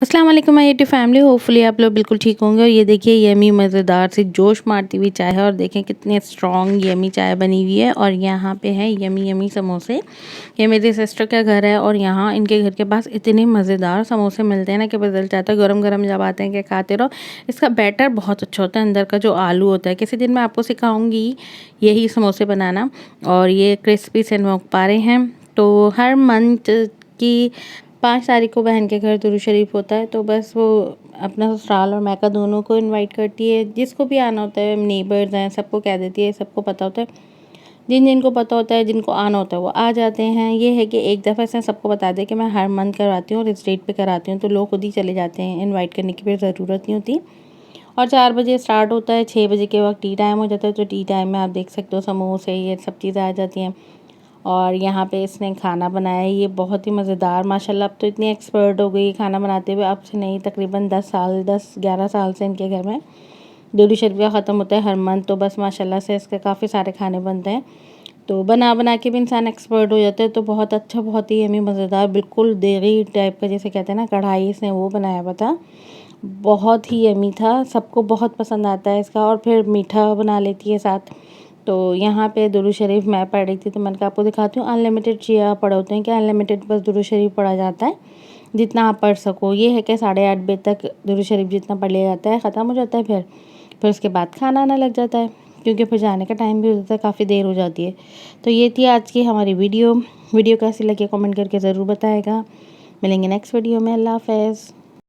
अस्सलाम वालेकुम my YouTube family. Hopefully आप लोग बिल्कुल ठीक होंगे। और ये देखिए यमी मज़ेदार सी जोश मारती हुई चाय है और देखें कितनी स्ट्रॉन्ग यमी चाय बनी हुई है। और यहाँ पे है यमी यमी समोसे। ये मेरी सिस्टर का घर है और यहाँ इनके घर के पास इतने मज़ेदार समोसे मिलते हैं ना कि बदल जाता है। गरम गरम जब आते हैं कि खाते रहो। इसका बैटर बहुत अच्छा होता है, अंदर का जो आलू होता है। किसी दिन मैं आपको सिखाऊंगी यही समोसे बनाना। और ये क्रिस्पी से नमक पा रहे हैं। तो हर मंथ की 5 तारीख को बहन के घर दुरूद शरीफ होता है, तो बस वो अपना ससुराल और मैका दोनों को इनवाइट करती है। जिसको भी आना होता है, नेबर्स हैं, सबको कह देती है, सबको पता होता है। जिन जिनको पता होता है, जिनको आना होता है वो आ जाते हैं। ये है कि एक दफ़ा से सबको बता दें कि मैं हर मंथ करवाती हूँ और इस डेट पे कराती हूँ, तो लोग खुद ही चले जाते हैं। इनवाइट करने की फिर ज़रूरत नहीं होती। और 4 बजे स्टार्ट होता है, 6 बजे के वक्त टी टाइम हो जाता है। तो टी टाइम में आप देख सकते हो समोसे ये सब चीज़ें आ जाती हैं। और यहाँ पे इसने खाना बनाया है, ये बहुत ही मज़ेदार माशाल्लाह। अब तो इतनी एक्सपर्ट हो गई खाना बनाते हुए, अब से नहीं तकरीबन 10-11 साल से इनके घर में दुरूद शरीफ का ख़त्म होता है हर मंथ। तो बस माशाल्लाह से इसके काफ़ी सारे खाने बनते हैं। तो बना बना के भी इंसान एक्सपर्ट हो जाता है। तो बहुत अच्छा, बहुत ही यम्मी मज़ेदार, बिल्कुल देगी टाइप का जिसे कहते हैं ना, कढ़ाई इसने वो बनाया हुआ था। बहुत ही यम्मी था, सबको बहुत पसंद आता है इसका। और फिर मीठा बना लेती है साथ। तो यहाँ पे दुरूद शरीफ मैं पढ़ रही थी, तो मैंने कहा आपको दिखाती हूँ। अनलिमिटेड चिया पढ़े होते हैं कि अनलिमिटेड बस दुरूद शरीफ पढ़ा जाता है, जितना आप पढ़ सको। ये है कि 8:30 बजे तक दुरूद शरीफ जितना पढ़ लिया जाता है ख़त्म हो जाता है। फिर उसके बाद खाना आना लग जाता है, क्योंकि फिर जाने का टाइम भी हो जाता है, काफ़ी देर हो जाती है। तो ये थी आज की हमारी वीडियो कैसी लगी कमेंट करके ज़रूर बताएगा। मिलेंगे नेक्स्ट वीडियो में। अल्लाह हाफ़िज़।